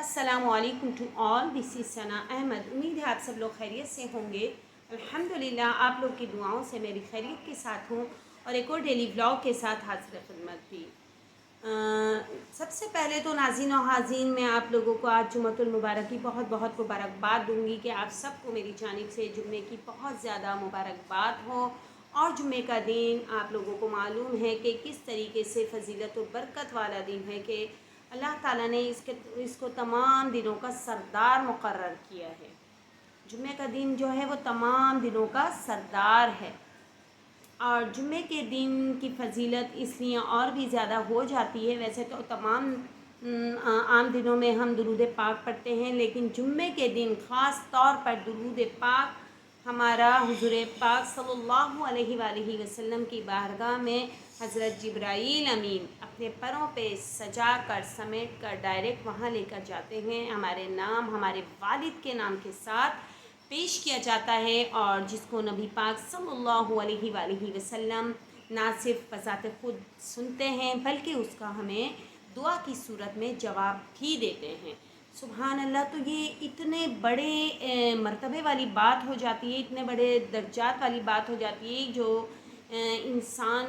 السلام علیکم to all, دس از ثنا احمد۔ امید ہے آپ سب لوگ خیریت سے ہوں گے۔ الحمدللہ آپ لوگ کی دعاؤں سے میری خیریت کے ساتھ ہوں اور ایک اور ڈیلی بلاگ کے ساتھ حاضر خدمت بھی۔ سب سے پہلے تو ناظرین و حاضرین میں آپ لوگوں کو آج جمعۃ المبارک کی بہت بہت مبارکباد دوں گی کہ آپ سب کو میری جانب سے جمعے کی بہت زیادہ مبارکباد ہو۔ اور جمعے کا دن آپ لوگوں کو معلوم ہے کہ کس طریقے سے فضیلت و برکت والا دن ہے کہ اللہ تعالیٰ نے اس کو تمام دنوں کا سردار مقرر کیا ہے۔ جمعہ کا دن جو ہے وہ تمام دنوں کا سردار ہے، اور جمعے کے دن کی فضیلت اس لیے اور بھی زیادہ ہو جاتی ہے۔ ویسے تو تمام عام دنوں میں ہم درود پاک پڑھتے ہیں، لیکن جمعے کے دن خاص طور پر درود پاک ہمارا حضور پاک صلی اللہ علیہ وآلہ وسلم کی بارگاہ میں حضرت جبرائیل امین اپنے پروں پہ سجا کر سمیٹ کر ڈائریکٹ وہاں لے کر جاتے ہیں۔ ہمارے نام ہمارے والد کے نام کے ساتھ پیش کیا جاتا ہے، اور جس کو نبی پاک صلی اللہ علیہ وآلہ وسلم نہ صرف بذات خود سنتے ہیں بلکہ اس کا ہمیں دعا کی صورت میں جواب بھی دیتے ہیں۔ سبحان اللہ! تو یہ اتنے بڑے مرتبے والی بات ہو جاتی ہے، اتنے بڑے درجات والی بات ہو جاتی ہے جو انسان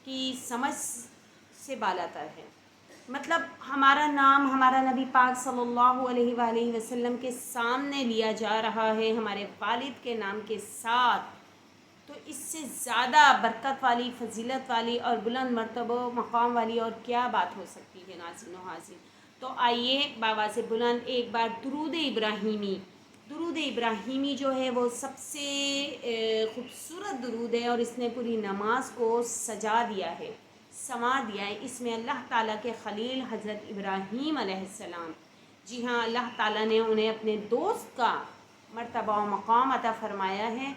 کی سمجھ سے بالاتر ہے۔ مطلب ہمارا نام ہمارا نبی پاک صلی اللہ علیہ وآلہ وسلم کے سامنے لیا جا رہا ہے ہمارے والد کے نام کے ساتھ، تو اس سے زیادہ برکت والی، فضیلت والی اور بلند مرتبہ مقام والی اور کیا بات ہو سکتی ہے ناظرین و حاضرین۔ تو آئیے بآواز بلند ایک بار درود ابراہیمی جو ہے وہ سب سے خوبصورت درود ہے، اور اس نے پوری نماز کو سجا دیا ہے، سنوار دیا ہے۔ اس میں اللہ تعالیٰ کے خلیل حضرت ابراہیم علیہ السلام، جی ہاں، اللہ تعالیٰ نے انہیں اپنے دوست کا مرتبہ و مقام عطا فرمایا ہے،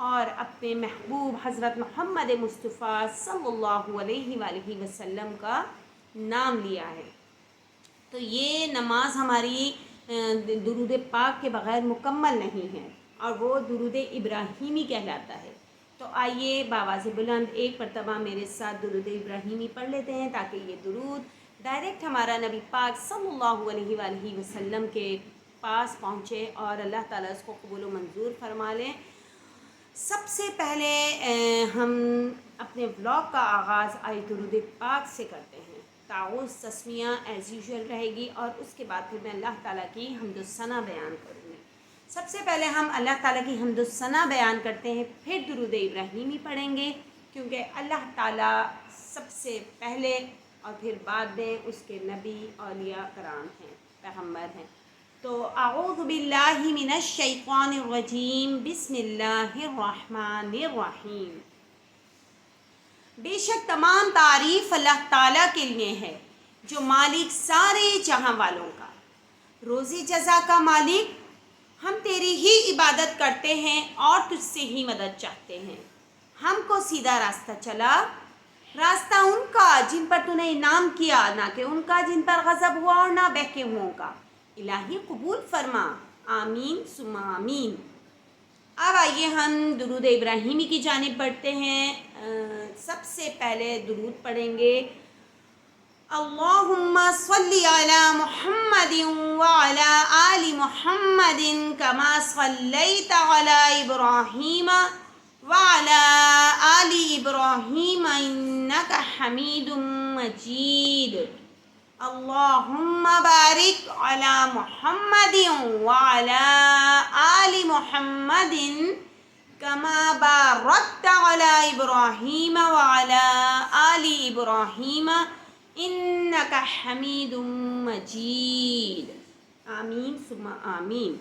اور اپنے محبوب حضرت محمد مصطفیٰ صلی اللہ علیہ وآلہ وسلم کا نام لیا ہے۔ تو یہ نماز ہماری درود پاک کے بغیر مکمل نہیں ہے، اور وہ درود ابراہیمی کہلاتا ہے۔ تو آئیے بآواز بلند ایک مرتبہ میرے ساتھ درود ابراہیمی پڑھ لیتے ہیں، تاکہ یہ درود ڈائریکٹ ہمارا نبی پاک صلی اللہ علیہ وآلہ وسلم کے پاس پہنچے اور اللہ تعالیٰ اس کو قبول و منظور فرما لیں۔ سب سے پہلے ہم اپنے ولاگ کا آغاز آیت درود پاک سے کرتے ہیں۔ تعوذ تسمیہ ایز یوزول رہے گی، اور اس کے بعد پھر میں اللہ تعالیٰ کی حمد و ثنا بیان کروں گی۔ سب سے پہلے ہم اللہ تعالیٰ کی حمد و ثنا بیان کرتے ہیں، پھر درود ابراہیمی پڑھیں گے، کیونکہ اللہ تعالیٰ سب سے پہلے اور پھر بعد میں اس کے نبی اولیاء کرام ہیں، پیغمبر ہیں۔ تو اعوذ باللہ من الشیطان الرجیم، بسم اللہ الرحمن الرحیم۔ بے شک تمام تعریف اللہ تعالیٰ کے لیے ہے، جو مالک سارے جہاں والوں کا، روزی جزا کا مالک۔ ہم تیری ہی عبادت کرتے ہیں اور تجھ سے ہی مدد چاہتے ہیں۔ ہم کو سیدھا راستہ چلا، راستہ ان کا جن پر تو نے انعام کیا، نہ کہ ان کا جن پر غضب ہوا اور نہ بہکے ہوئوں کا۔ الہی قبول فرما، آمین ثم آمین۔ اب آئیے ہم درود ابراہیمی کی جانب بڑھتے ہیں۔ سب سے پہلے درود پڑھیں گے، اللہم صلی علی محمد وعلی آل محمد کما صلیت علی ابراہیم وعلی آل ابراہیم انک حمید مجید۔ اللہم بارک علی محمد وعلی آل محمد کما بارکت علی ابراہیم وعلی آل ابراہیم انک حمید مجید، آمین ثم آمین۔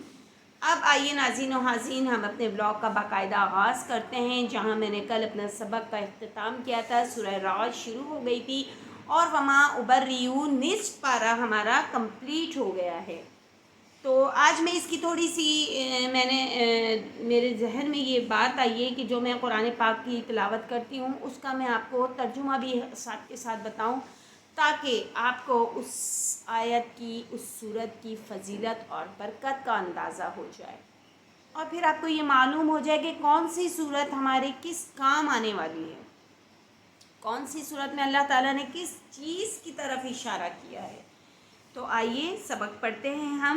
اب آئیے ناظرین و حاضرین، ہم اپنے بلاگ کا باقاعدہ آغاز کرتے ہیں، جہاں میں نے کل اپنا سبق کا اختتام کیا تھا۔ سورہ رعد شروع ہو گئی تھی، اور وما ابرئ نصف پارہ ہمارا کمپلیٹ ہو گیا ہے۔ تو آج میں اس کی تھوڑی سی میرے ذہن میں یہ بات آئی ہے کہ جو میں قرآن پاک کی تلاوت کرتی ہوں اس کا میں آپ کو ترجمہ بھی ساتھ کے ساتھ بتاؤں، تاکہ آپ کو اس آیت کی، اس سورت کی فضیلت اور برکت کا اندازہ ہو جائے، اور پھر آپ کو یہ معلوم ہو جائے کہ کون سی سورت ہمارے کس کام آنے والی ہے، کون سی سورت میں اللہ تعالیٰ نے کس چیز کی طرف اشارہ کیا ہے۔ تو آئیے سبق پڑھتے ہیں ہم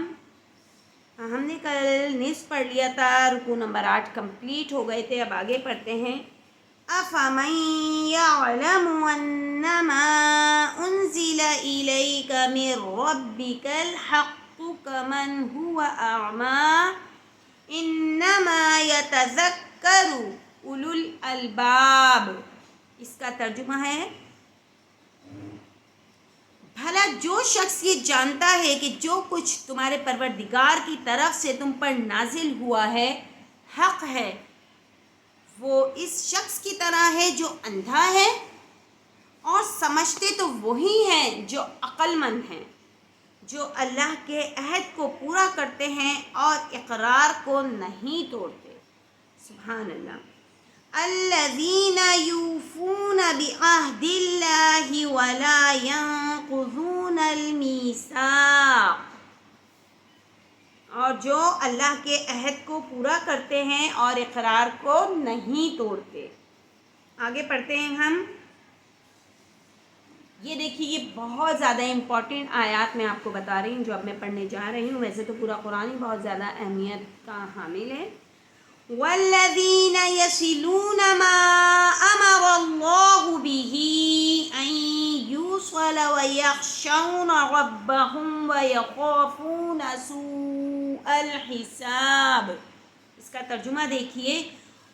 نے کل نصف پڑھ لیا تھا، رکوع نمبر 8 کمپلیٹ ہو گئے تھے. اب آگے پڑھتے ہیں. أَفَمَن يَعْلَمُ أَنَّمَا أُنزِلَ إِلَيْكَ مِن رَّبِّكَ الْحَقُّ كَمَنْ هُوَ أَعْمَىٰ إِنَّمَا يَتَذَكَّرُ أُولُو الْأَلْبَابِ. اس کا ترجمہ ہے، بھلا جو شخص یہ جانتا ہے کہ جو کچھ تمہارے پروردگار کی طرف سے تم پر نازل ہوا ہے حق ہے، وہ اس شخص کی طرح ہے جو اندھا ہے، اور سمجھتے تو وہی ہیں جو عقل مند ہیں، جو اللہ کے عہد کو پورا کرتے ہیں اور اقرار کو نہیں توڑتے. سبحان اللہ. الذین یوفون بعہد اللہ ولا ینقضون المیثاق. اور جو اللہ کے عہد کو پورا کرتے ہیں اور اقرار کو نہیں توڑتے. آگے پڑھتے ہیں ہم. یہ دیکھیے، یہ بہت زیادہ امپورٹنٹ آیات میں آپ کو بتا رہی ہوں جو اب میں پڑھنے جا رہی ہوں. ویسے تو پورا قرآن ہی بہت زیادہ اہمیت کا حامل ہے. والذین یصلون ما امر اللہ بہ ان یوصل ویخشون ربهم ویخافون سوء الحساب. اس کا ترجمہ دیکھیے.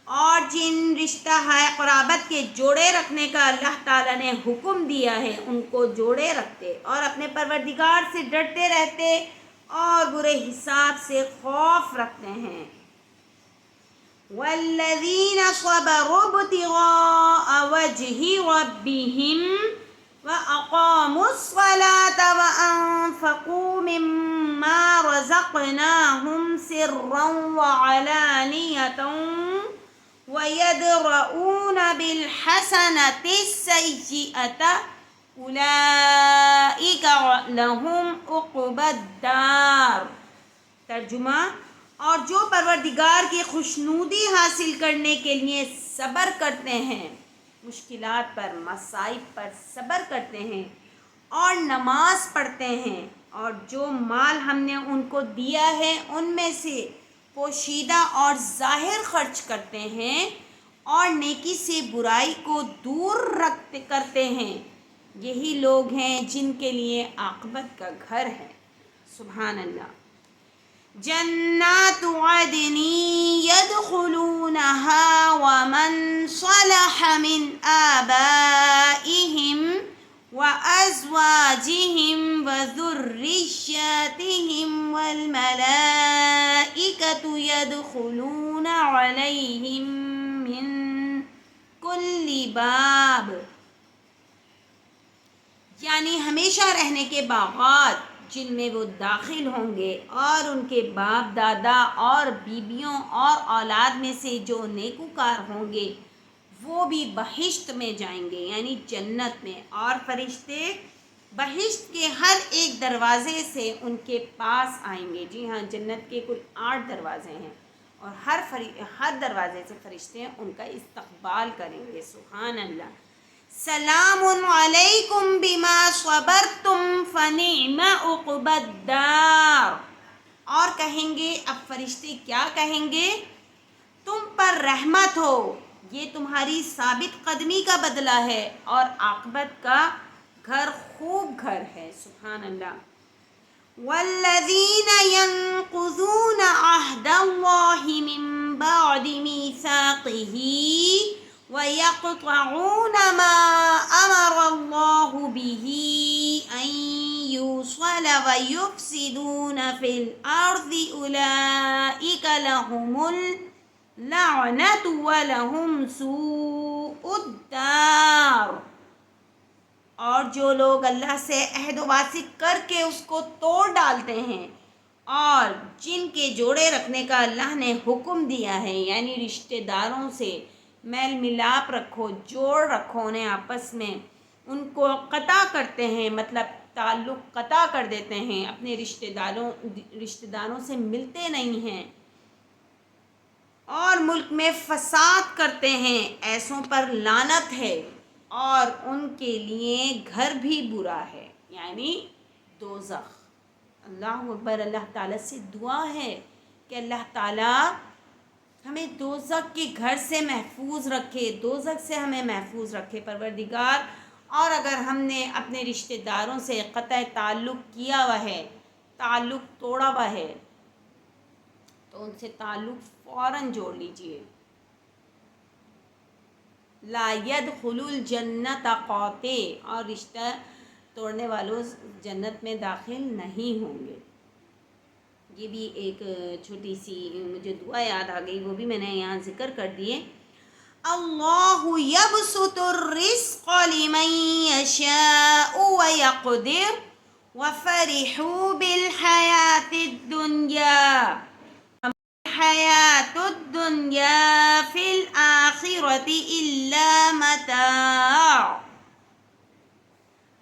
اور جن رشتہ قرابت کے جوڑے رکھنے کا اللہ تعالیٰ نے حکم دیا ہے ان کو جوڑے رکھتے اور اپنے پروردگار سے ڈرتے رہتے اور برے حساب سے خوف رکھتے ہیں. والذین صبروا ابتغاء وجہ ربہم وَأَقَامُوا الصَّلَاةَ وَأَنفَقُوا مِمَّا رَزَقْنَاهُمْ سِرًّا وَعَلَانِيَةً وَيَدْرَؤُونَ بِالْحَسَنَةِ السَّيِّئَةَ أُولَئِكَ لَهُمْ عُقْبَى الدَّارِ. ترجمہ: اور جو پروردگار کی خوشنودی حاصل کرنے کے لیے صبر کرتے ہیں، مشکلات پر، مصائب پر صبر کرتے ہیں اور نماز پڑھتے ہیں، اور جو مال ہم نے ان کو دیا ہے ان میں سے پوشیدہ اور ظاہر خرچ کرتے ہیں اور نیکی سے برائی کو دور کرتے ہیں، یہی لوگ ہیں جن کے لیے عاقبت کا گھر ہے. سبحان اللہ. جنات عدن يدخلونها ومن صلح من آبائهم وأزواجهم وذرياتهم والملائكة يدخلون عليهم من كل باب. یعنی ہمیشہ رہنے کے باغات جن میں وہ داخل ہوں گے، اور ان کے باپ دادا اور بیبیوں اور اولاد میں سے جو نیکوکار ہوں گے وہ بھی بہشت میں جائیں گے، یعنی جنت میں. اور فرشتے بہشت کے ہر ایک دروازے سے ان کے پاس آئیں گے. جی ہاں، جنت کے کل 8 دروازے ہیں اور ہر دروازے سے فرشتے ان کا استقبال کریں گے. سبحان اللہ. سلام علیکم بما صبرتم فنعم عقبی الدار. اور کہیں گے، اب فرشتے کیا کہیں گے؟ تم پر رحمت ہو، یہ تمہاری ثابت قدمی کا بدلہ ہے اور عاقبت کا گھر خوب گھر ہے. سبحان اللہ. والذین ینقضون عہد اللہ من بعد میثاقہ وَيَقْطَعُونَ مَا أَمَرَ اللَّهُ بِهِ أَن يُوصَلَ وَيُفْسِدُونَ فِي الْأَرْضِ أُولَئِكَ لَهُمُ اللَّعْنَةُ وَلَهُمْ سُوءُ الدَّارِ. اور جو لوگ اللہ سے عہد و واثق کر کے اس کو توڑ ڈالتے ہیں اور جن کے جوڑے رکھنے کا اللہ نے حکم دیا ہے، یعنی رشتہ داروں سے میل ملاپ رکھو، جوڑ رکھو انہیں آپس میں، ان کو قطع کرتے ہیں، مطلب تعلق قطع کر دیتے ہیں، اپنے رشتہ داروں سے ملتے نہیں ہیں اور ملک میں فساد کرتے ہیں، ایسوں پر لعنت ہے اور ان کے لیے گھر بھی برا ہے، یعنی دوزخ. اللہ اکبر. اللہ تعالیٰ سے دعا ہے کہ اللہ تعالیٰ ہمیں دوزخ کے گھر سے محفوظ رکھے، دوزخ سے ہمیں محفوظ رکھے پروردگار. اور اگر ہم نے اپنے رشتہ داروں سے قطع تعلق کیا ہوا ہے، تعلق توڑا ہوا ہے، تو ان سے تعلق فوراً جوڑ لیجئے. لا يدخل الجنت قاطع، اور رشتہ توڑنے والوں جنت میں داخل نہیں ہوں گے. یہ بھی ایک چھوٹی سی مجھے دعا یاد آ گئی، وہ بھی میں نے یہاں ذکر کر دیے. اللہ یبسط الرزق لمن یشاء ویقدر وفرحوا بالحیاة الدنیا فی الآخرة الا متاع.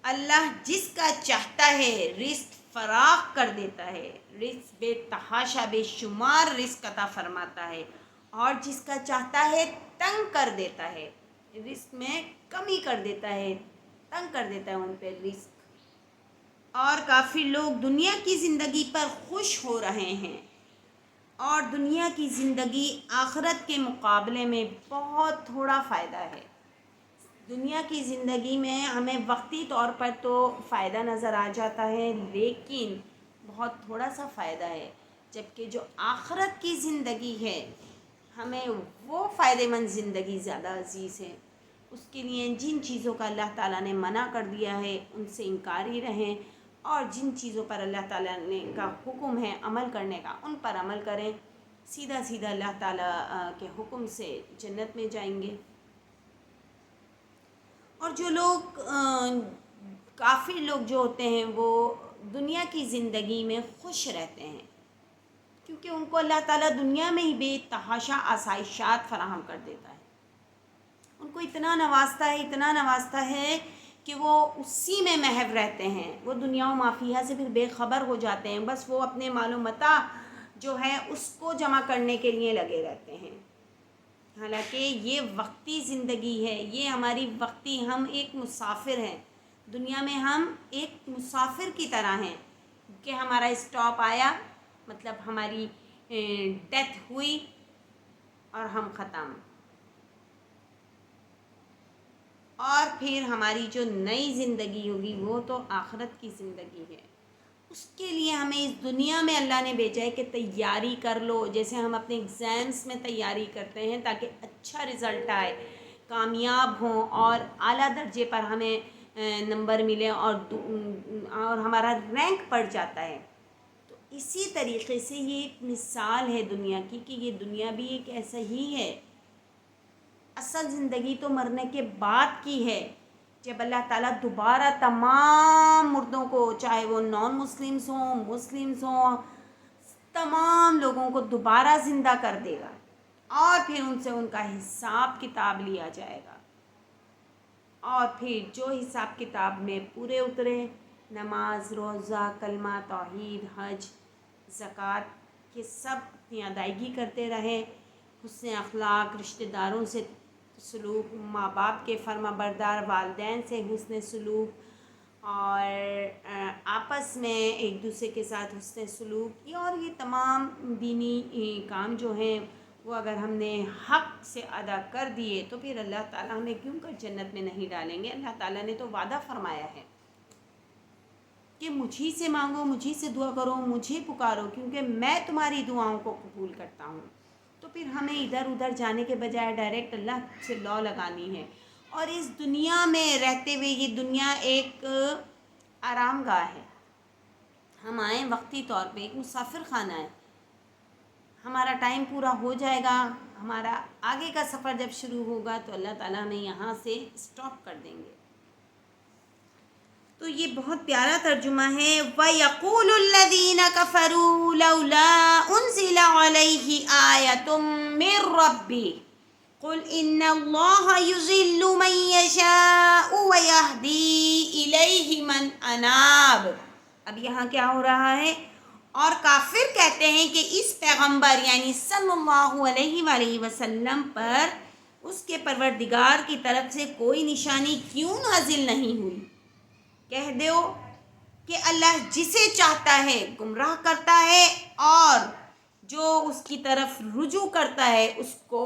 اللہ جس کا چاہتا ہے رزق فراخ کر دیتا ہے، رزق بے تحاشا بے شمار رزق عطا فرماتا ہے، اور جس کا چاہتا ہے تنگ کر دیتا ہے، رزق میں کمی کر دیتا ہے، تنگ کر دیتا ہے ان پہ رزق. اور کافی لوگ دنیا کی زندگی پر خوش ہو رہے ہیں، اور دنیا کی زندگی آخرت کے مقابلے میں بہت تھوڑا فائدہ ہے. دنیا کی زندگی میں ہمیں وقتی طور پر تو فائدہ نظر آ جاتا ہے، لیکن بہت تھوڑا سا فائدہ ہے. جبکہ جو آخرت کی زندگی ہے، ہمیں وہ فائدہ مند زندگی زیادہ عزیز ہے. اس کے لیے جن چیزوں کا اللہ تعالیٰ نے منع کر دیا ہے ان سے انکاری رہیں، اور جن چیزوں پر اللہ تعالیٰ نے کا حکم ہے عمل کرنے کا ان پر عمل کریں. سیدھا سیدھا اللہ تعالیٰ کے حکم سے جنت میں جائیں گے. اور جو لوگ کافی لوگ جو ہوتے ہیں وہ دنیا کی زندگی میں خوش رہتے ہیں، کیونکہ ان کو اللہ تعالیٰ دنیا میں ہی بے تحاشا آسائشات فراہم کر دیتا ہے. ان کو اتنا نوازتا ہے کہ وہ اسی میں محو رہتے ہیں. وہ دنیا و مافیہ سے پھر بے خبر ہو جاتے ہیں، بس وہ اپنے مال و متاع جو ہے اس کو جمع کرنے کے لیے لگے رہتے ہیں. حالانکہ یہ وقتی زندگی ہے، یہ ہماری وقتی، ہم ایک مسافر ہیں دنیا میں، ہم ایک مسافر کی طرح ہیں کہ ہمارا اسٹاپ آیا، مطلب ہماری ڈیتھ ہوئی اور ہم ختم. اور پھر ہماری جو نئی زندگی ہوگی وہ تو آخرت کی زندگی ہے. اس کے لیے ہمیں اس دنیا میں اللہ نے بھیجا ہے کہ تیاری کر لو، جیسے ہم اپنے ایگزامس میں تیاری کرتے ہیں تاکہ اچھا رزلٹ آئے، کامیاب ہوں اور اعلیٰ درجے پر ہمیں نمبر ملے اور ہمارا رینک بڑھ جاتا ہے. تو اسی طریقے سے یہ ایک مثال ہے دنیا کی کہ یہ دنیا بھی ایک ایسا ہی ہے. اصل زندگی تو مرنے کے بعد کی ہے، جب اللہ تعالیٰ دوبارہ تمام مردوں کو، چاہے وہ نان مسلمس ہوں، مسلمس ہوں، تمام لوگوں کو دوبارہ زندہ کر دے گا، اور پھر ان سے ان کا حساب کتاب لیا جائے گا. اور پھر جو حساب کتاب میں پورے اترے، نماز، روزہ، کلمہ، توحید، حج، زکوٰۃ کے سب کی ادائیگی کرتے رہے، حسن اخلاق، رشتہ داروں سے سلوک، ماں باپ کے فرما بردار، والدین سے حسن سلوک، اور آپس میں ایک دوسرے کے ساتھ حسن سلوک، اور یہ تمام دینی کام جو ہیں وہ اگر ہم نے حق سے ادا کر دیے تو پھر اللہ تعالیٰ ہمیں کیوں کر جنت میں نہیں ڈالیں گے. اللہ تعالیٰ نے تو وعدہ فرمایا ہے کہ مجھی سے مانگو، مجھی سے دعا کرو، مجھے پکارو، کیونکہ میں تمہاری دعاؤں کو قبول کرتا ہوں. تو پھر ہمیں ادھر ادھر جانے کے بجائے ڈائریکٹ اللہ سے لا لگانی ہے. اور اس دنیا میں رہتے ہوئے، یہ دنیا ایک آرام گاہ ہے. ہم آئیں وقتی طور پہ، ایک مسافر خانہ ہے. ہمارا ٹائم پورا ہو جائے گا، ہمارا آگے کا سفر جب شروع ہوگا تو اللہ تعالیٰ ہمیں یہاں سے اسٹاپ کر دیں گے. تو یہ بہت پیارا ترجمہ ہے. وَيَقُولُ الَّذِينَ كَفَرُوا لَوْلَا أُنزِلَ عَلَيْهِ آيَةٌ مِّن رَّبِّهِ قُلْ إِنَّ اللَّهَ يُضِلُّ مَن يَشَاءُ وَيَهْدِي إِلَيْهِ مَنْ أَنَابَ. اب یہاں کیا ہو رہا ہے؟ اور کافر کہتے ہیں کہ اس پیغمبر یعنی صلی اللہ علیہ وآلہ وسلم پر اس کے پروردگار کی طرف سے کوئی نشانی کیوں نازل نہیں ہوئی؟ کہہ دو کہ اللہ جسے چاہتا ہے گمراہ کرتا ہے اور جو اس کی طرف رجوع کرتا ہے اس کو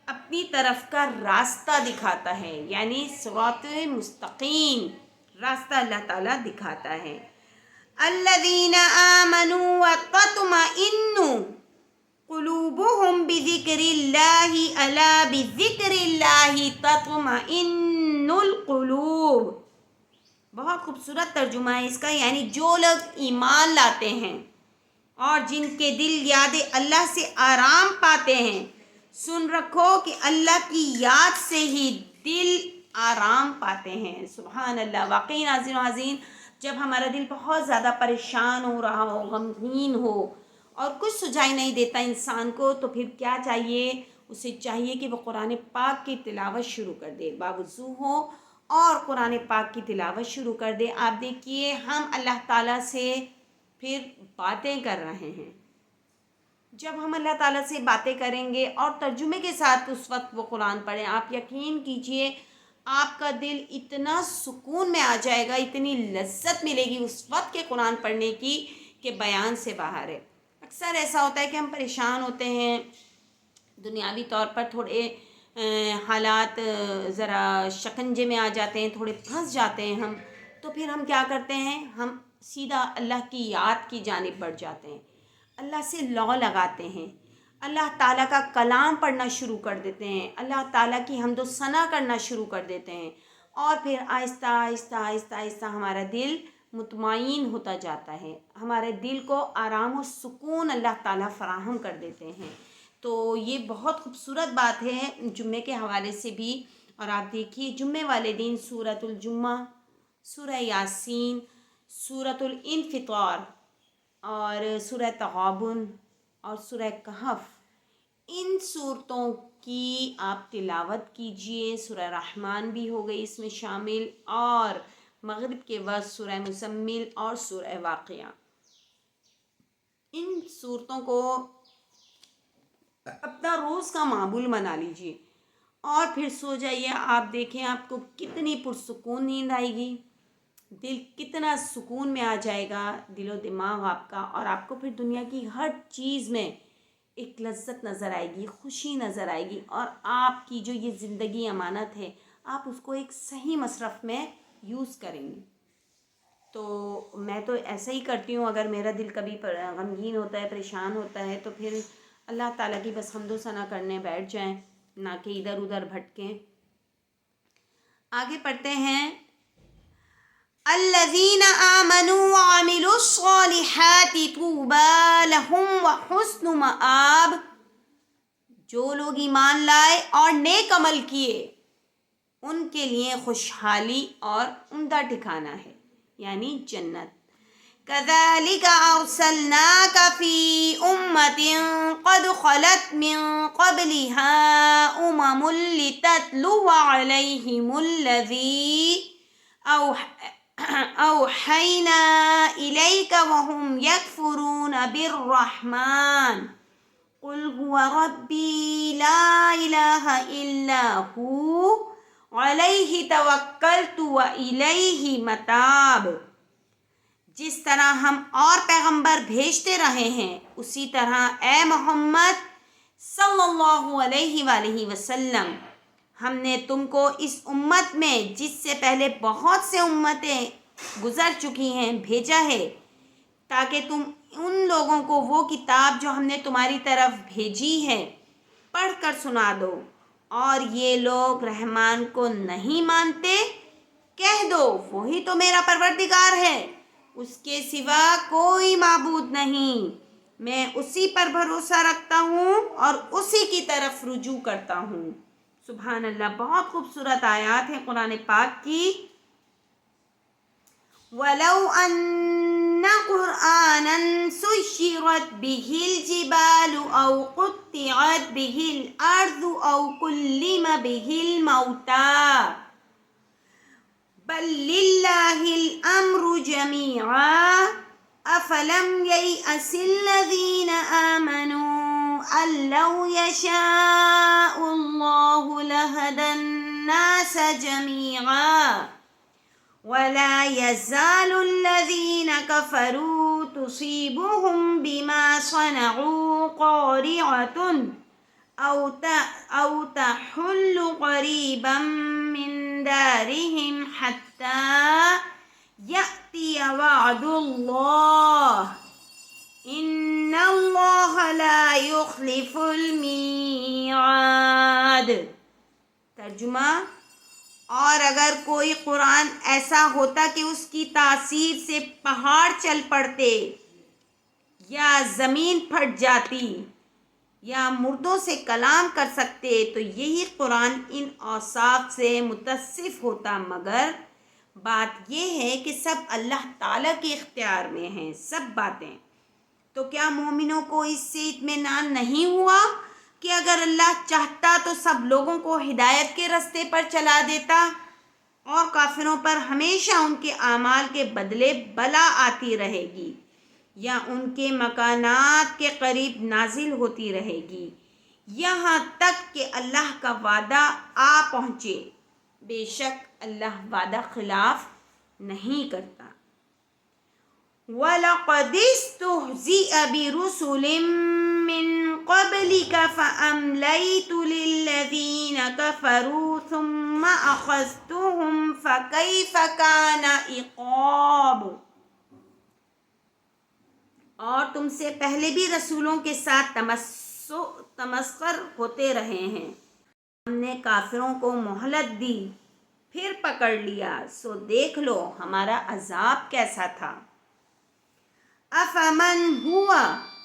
اپنی طرف کا راستہ دکھاتا ہے، یعنی صراط مستقیم راستہ اللہ تعالیٰ دکھاتا ہے۔ الذین آمنوا وتطمئن قلوبهم بذکر اللہ الا بذکر اللہ تطمئن القلوب۔ بہت خوبصورت ترجمہ ہے اس کا، یعنی جو لوگ ایمان لاتے ہیں اور جن کے دل یاد اللہ سے آرام پاتے ہیں، سن رکھو کہ اللہ کی یاد سے ہی دل آرام پاتے ہیں۔ سبحان اللہ، واقعی ناظرین و ناظرین، جب ہمارا دل بہت زیادہ پریشان ہو رہا ہو، غمگین ہو اور کچھ سجائی نہیں دیتا انسان کو، تو پھر کیا چاہیے؟ اسے چاہیے کہ وہ قرآن پاک کی تلاوت شروع کر دے، باوضو ہو اور قرآن پاک کی تلاوت شروع کر دے۔ آپ دیکھیے ہم اللہ تعالیٰ سے پھر باتیں کر رہے ہیں۔ جب ہم اللہ تعالیٰ سے باتیں کریں گے اور ترجمے کے ساتھ اس وقت وہ قرآن پڑھیں، آپ یقین کیجئے آپ کا دل اتنا سکون میں آ جائے گا، اتنی لذت ملے گی اس وقت کے قرآن پڑھنے کی کہ بیان سے باہر ہے۔ اکثر ایسا ہوتا ہے کہ ہم پریشان ہوتے ہیں، دنیاوی طور پر تھوڑے حالات ذرا شکنجے میں آ جاتے ہیں، تھوڑے پھنس جاتے ہیں ہم، تو پھر ہم کیا کرتے ہیں؟ ہم سیدھا اللہ کی یاد کی جانب بڑھ جاتے ہیں، اللہ سے لو لگاتے ہیں، اللہ تعالیٰ کا کلام پڑھنا شروع کر دیتے ہیں، اللہ تعالیٰ کی حمد و ثنا کرنا شروع کر دیتے ہیں، اور پھر آہستہ آہستہ آہستہ آہستہ ہمارا دل مطمئن ہوتا جاتا ہے، ہمارے دل کو آرام و سکون اللہ تعالیٰ فراہم کر دیتے ہیں۔ تو یہ بہت خوبصورت بات ہے جمعے کے حوالے سے بھی۔ اور آپ دیکھیے جمعے والے دن سورۃ الجمعہ، سورہ یاسین، سورۃ الانفطار اور سورہ تغابن اور سورہ کہف، ان صورتوں کی آپ تلاوت کیجئے۔ سورہ رحمان بھی ہو گئی اس میں شامل، اور مغرب کے وقت سورہ مزمل اور سورہ واقعہ، ان صورتوں کو اپنا روز کا معمول بنا لیجئے اور پھر سو جائیے۔ آپ دیکھیں آپ کو کتنی پرسکون نیند آئے گی، دل کتنا سکون میں آ جائے گا، دل و دماغ آپ کا، اور آپ کو پھر دنیا کی ہر چیز میں ایک لذت نظر آئے گی، خوشی نظر آئے گی، اور آپ کی جو یہ زندگی امانت ہے آپ اس کو ایک صحیح مصرف میں یوز کریں گے۔ تو میں تو ایسا ہی کرتی ہوں، اگر میرا دل کبھی غمگین ہوتا ہے، پریشان ہوتا ہے، تو پھر اللہ تعالیٰ کی بس حمد و ثنا کرنے بیٹھ جائیں، نہ کہ ادھر ادھر بھٹکیں۔ آگے پڑھتے ہیں، الذین آمنوا وعملوا الصالحات طوبی لہم وحسن مآب۔ جو لوگ ایمان لائے اور نیک عمل کیے ان کے لیے خوشحالی اور عمدہ ٹھکانہ ہے، یعنی جنت۔ كذلك أرسلناك في أمة قد خلت من قبلها لتتلو عليهم الذي أوحينا إليك وهم يكفرون بالرحمن قل هو ربي لا إله إلا هو عليه توكلت وإليه متاب۔ جس طرح ہم اور پیغمبر بھیجتے رہے ہیں اسی طرح اے محمد صلی اللہ علیہ وآلہ وسلم ہم نے تم کو اس امت میں جس سے پہلے بہت سے امتیں گزر چکی ہیں بھیجا ہے، تاکہ تم ان لوگوں کو وہ کتاب جو ہم نے تمہاری طرف بھیجی ہے پڑھ کر سنا دو، اور یہ لوگ رحمان کو نہیں مانتے کہہ دو وہی تو میرا پروردگار ہے، اس کے سوا کوئی معبود نہیں، میں اسی پر بھروسہ رکھتا ہوں اور اسی کی طرف رجوع کرتا ہوں۔ سبحان اللہ، بہت خوبصورت آیات ہیں قرآن پاک کی۔ وَلَوْ أَنَّ قُرْآنًا سُيِّرَتْ بِهِ الْجِبَالُ أَوْ قُطِّعَتْ بِهِ الْأَرْضُ أَوْ كُلِّمَ بِهِ الْمَوْتَى بل للہ الامر جمیعا افلم ییأس الذین آمنوا ان لو یشاء اللہ لہدی الناس جمیعا وَلَا يَزَالُ الَّذِينَ كَفَرُوا تُصِيبُهُم بِمَا صَنَعُوا قَارِعَةٌ أَوْ تَحُلُّ قَرِيبًا مِّن دَارِهِمْ حَتَّى يَأْتِيَ وَعْدُ اللَّهِ إِنَّ اللَّهَ لَا يُخْلِفُ الْمِيعَادَ۔ ترجمہ: اور اگر کوئی قرآن ایسا ہوتا کہ اس کی تاثیر سے پہاڑ چل پڑتے یا زمین پھٹ جاتی یا مردوں سے کلام کر سکتے تو یہی قرآن ان اوصاف سے متصف ہوتا، مگر بات یہ ہے کہ سب اللہ تعالیٰ کے اختیار میں ہیں سب باتیں۔ تو کیا مومنوں کو اس سے اطمینان نہیں ہوا کہ اگر اللہ چاہتا تو سب لوگوں کو ہدایت کے راستے پر چلا دیتا، اور کافروں پر ہمیشہ ان کے اعمال کے بدلے بلا آتی رہے گی یا ان کے مکانات کے قریب نازل ہوتی رہے گی یہاں تک کہ اللہ کا وعدہ آ پہنچے۔ بے شک اللہ وعدہ خلاف نہیں کرتا۔ وَلَقَدِ اسْتُهْزِئَ بِرُسُلٍ مِّن قَبْلِكَ فَأَمْلَيْتُ لِلَّذِينَ كَفَرُوا ثُمَّ أَخَذْتُهُمْ فَكَيْفَ كَانَ عِقَابِ۔ اور تم سے پہلے بھی رسولوں کے ساتھ تمسخر ہوتے رہے ہیں، ہم نے کافروں کو مہلت دی پھر پکڑ لیا، سو دیکھ لو ہمارا عذاب کیسا تھا۔ أَفَمَنْ هُوَ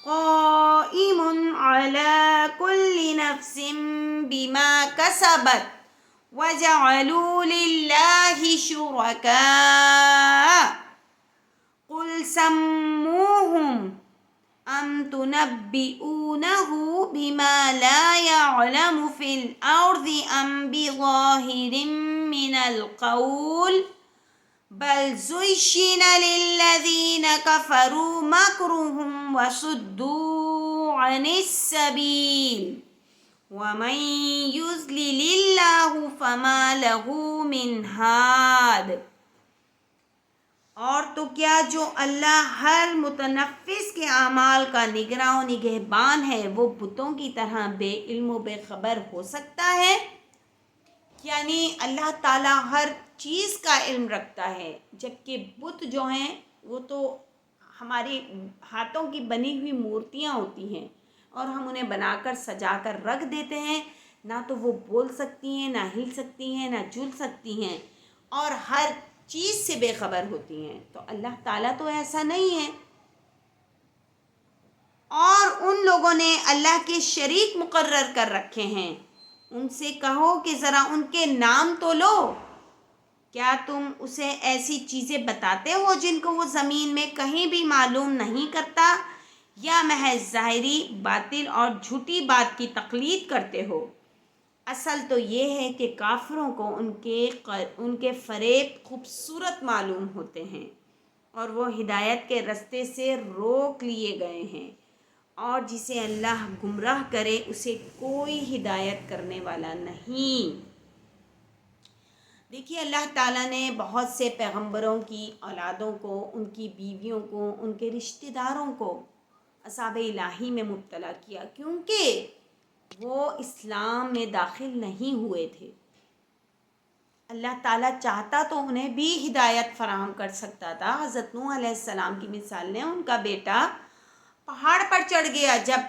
قَائِمٌ عَلَى كُلِّ نَفْسٍ بِمَا كَسَبَتْ وَجَعَلُوا لِلَّهِ شُرَكَاءَ قُلْ سَمُّوهُمْ أَمْ تُنَبِّئُونَهُ بِمَا لَا يَعْلَمُ فِي الْأَرْضِ أَمْ بِظَاهِرٍ مِّنَ الْقَوْلِ بَلْ زُيِّنَ لِلَّذِينَ كَفَرُوا مَكْرُهُمْ وَصُدُّوا عَنِ السَّبِيلِ وَمَن يُضْلِلِ اللَّهُ فَمَا لَهُ مِنْ هَادٍ۔ اور تو کیا جو اللہ ہر متنفس کے اعمال کا نگراں و نگہبان ہے، وہ بتوں کی طرح بے علم و بے خبر ہو سکتا ہے؟ یعنی اللہ تعالیٰ ہر چیز کا علم رکھتا ہے، جبکہ بت جو ہیں وہ تو ہمارے ہاتھوں کی بنی ہوئی مورتیاں ہوتی ہیں اور ہم انہیں بنا کر سجا کر رکھ دیتے ہیں، نہ تو وہ بول سکتی ہیں، نہ ہل سکتی ہیں، نہ جل سکتی ہیں، اور ہر چیز سے بے خبر ہوتی ہیں۔ تو اللہ تعالیٰ تو ایسا نہیں ہے۔ اور ان لوگوں نے اللہ کے شریک مقرر کر رکھے ہیں، ان سے کہو کہ ذرا ان کے نام تو لو۔ کیا تم اسے ایسی چیزیں بتاتے ہو جن کو وہ زمین میں کہیں بھی معلوم نہیں کرتا، یا محض ظاہری باطل اور جھوٹی بات کی تقلید کرتے ہو؟ اصل تو یہ ہے کہ کافروں کو ان کے فریب خوبصورت معلوم ہوتے ہیں اور وہ ہدایت کے راستے سے روک لیے گئے ہیں، اور جسے اللہ گمراہ کرے اسے کوئی ہدایت کرنے والا نہیں۔ دیکھیے اللہ تعالیٰ نے بہت سے پیغمبروں کی اولادوں کو، ان کی بیویوں کو، ان کے رشتہ داروں کو عذاب الہی میں مبتلا کیا، کیونکہ وہ اسلام میں داخل نہیں ہوئے تھے۔ اللہ تعالیٰ چاہتا تو انہیں بھی ہدایت فراہم کر سکتا تھا۔ حضرت نوح علیہ السلام کی مثال نے، ان کا بیٹا پہاڑ پر چڑھ گیا، جب